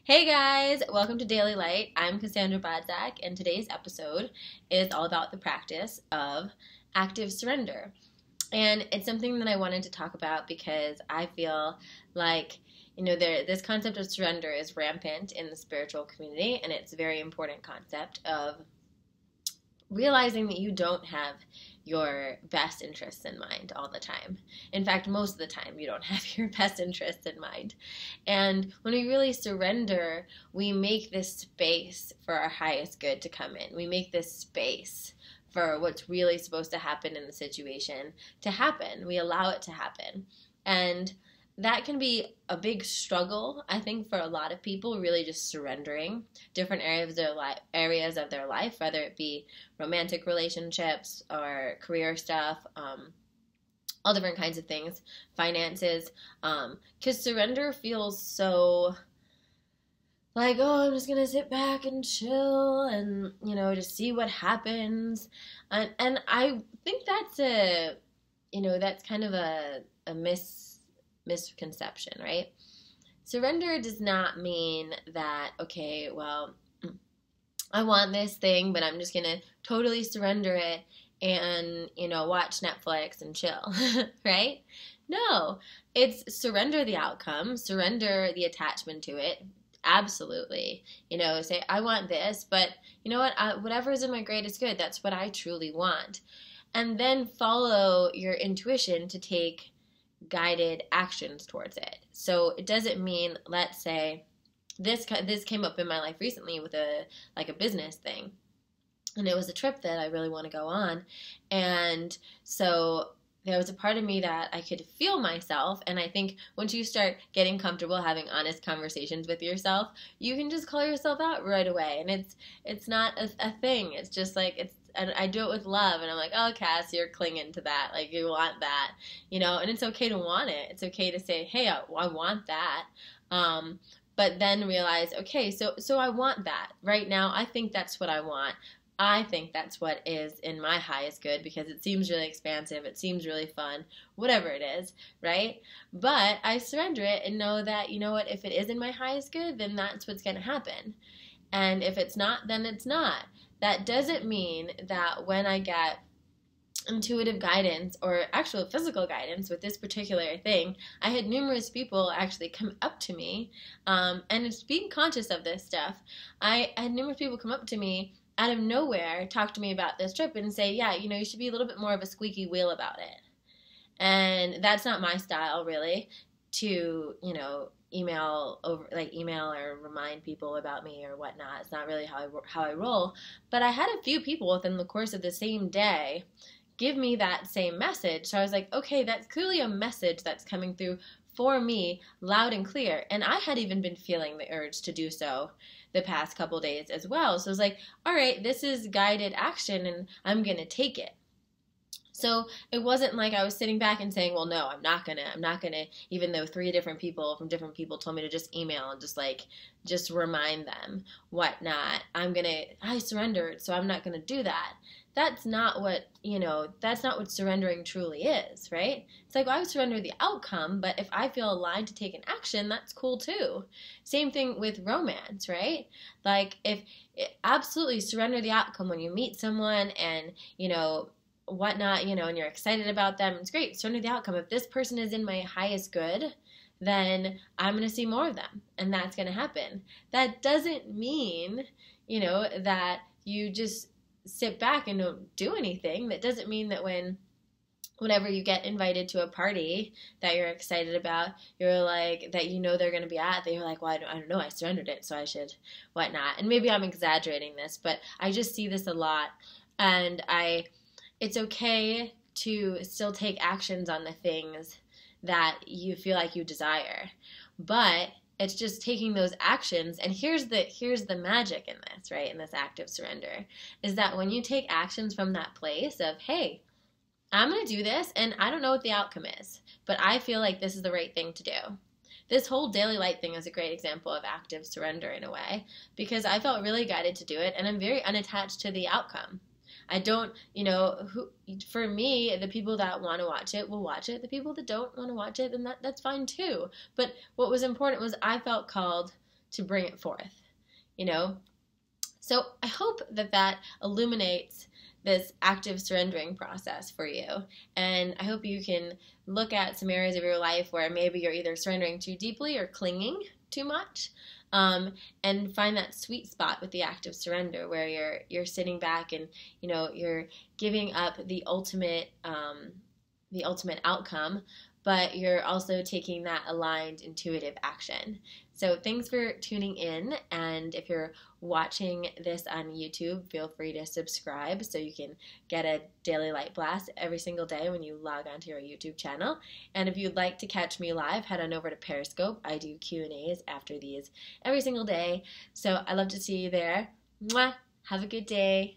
Hey guys, welcome to Daily Light. I'm Cassandra Bodzak, and today's episode is all about the practice of active surrender. And it's something that I wanted to talk about because I feel like, this concept of surrender is rampant in the spiritual community, and it's a very important concept of realizing that you don't have your best interests in mind all the time. In fact, most of the time, you don't have your best interests in mind. And when we really surrender, we make this space for our highest good to come in. We make this space for what's really supposed to happen in the situation to happen. We allow it to happen. And that can be a big struggle, I think, for a lot of people, really just surrendering different areas of their life, whether it be romantic relationships or career stuff, all different kinds of things, finances, because surrender feels so like, oh, I'm just going to sit back and chill and, just see what happens. And I think that's that's kind of a misconception, right? Surrender does not mean that, okay, well, I want this thing, but I'm just going to totally surrender it and, watch Netflix and chill, right? No, it's surrender the outcome, surrender the attachment to it. Absolutely. Say, I want this, but you know what? Whatever is in my greatest good, that's what I truly want. And then follow your intuition to take guided actions towards it. So it doesn't mean, let's say, this came up in my life recently with a business thing, and it was a trip that I really want to go on, and so there was a part of me that I could feel myself, and I think once you start getting comfortable having honest conversations with yourself, you can just call yourself out right away, and it's not a thing. It's just like and I do it with love, and I'm like, oh, Cass, you're clinging to that, like you want that, and it's okay to want it. It's okay to say, hey, I want that, but then realize, okay, so I want that right now. I think that's what I want. I think that's what is in my highest good because it seems really expansive. It seems really fun, whatever it is, right? But I surrender it and know that, what, if it is in my highest good, then that's what's going to happen. And if it's not, then it's not. That doesn't mean that when I get intuitive guidance or actual physical guidance with this particular thing, I had numerous people actually come up to me, and it's being conscious of this stuff. I had numerous people come up to me out of nowhere, talk to me about this trip and say, yeah, you should be a little bit more of a squeaky wheel about it. And that's not my style, really, to, email or remind people about me or whatnot. It's not really how I roll. But I had a few people within the course of the same day give me that same message. So I was like, okay, that's clearly a message that's coming through for me loud and clear. And I had even been feeling the urge to do so the past couple days as well. So I was like, all right, this is guided action and I'm going to take it. So it wasn't like I was sitting back and saying, well, no, I'm not gonna, even though 3 different people from different people told me to just email and just remind them whatnot. I surrendered, so I'm not gonna do that. That's not what surrendering truly is, right? It's like, well, I would surrender the outcome, but if I feel aligned to take an action, that's cool too. Same thing with romance, right? Like, absolutely surrender the outcome when you meet someone and, whatnot, and you're excited about them. It's great. Surrender the outcome. If this person is in my highest good, then I'm going to see more of them, and that's going to happen. That doesn't mean, that you just sit back and don't do anything. That doesn't mean that whenever you get invited to a party that you're excited about, you're like, that they're going to be at, that you're like, well, I don't know, I surrendered it, so I should whatnot. And maybe I'm exaggerating this, but I just see this a lot, and it's okay to still take actions on the things that you feel like you desire, but it's just taking those actions. And here's the magic in this, right? In this active surrender, is that when you take actions from that place of, hey, I'm going to do this, and I don't know what the outcome is, but I feel like this is the right thing to do. This whole daily light thing is a great example of active surrender in a way, because I felt really guided to do it, and I'm very unattached to the outcome. I don't, for me, the people that want to watch it will watch it. The people that don't want to watch it, then that's fine too. But what was important was I felt called to bring it forth, you know? So I hope that illuminates this active surrendering process for you. And I hope you can look at some areas of your life where maybe you're either surrendering too deeply or clinging too much, and find that sweet spot with the active surrender where you're sitting back and, you know, you're giving up the ultimate outcome, but you're also taking that aligned, intuitive action. So thanks for tuning in, and if you're watching this on YouTube, feel free to subscribe so you can get a daily light blast every single day when you log onto your YouTube channel. And if you'd like to catch me live, head on over to Periscope. I do Q&As after these every single day, so I love to see you there. Mwah! Have a good day.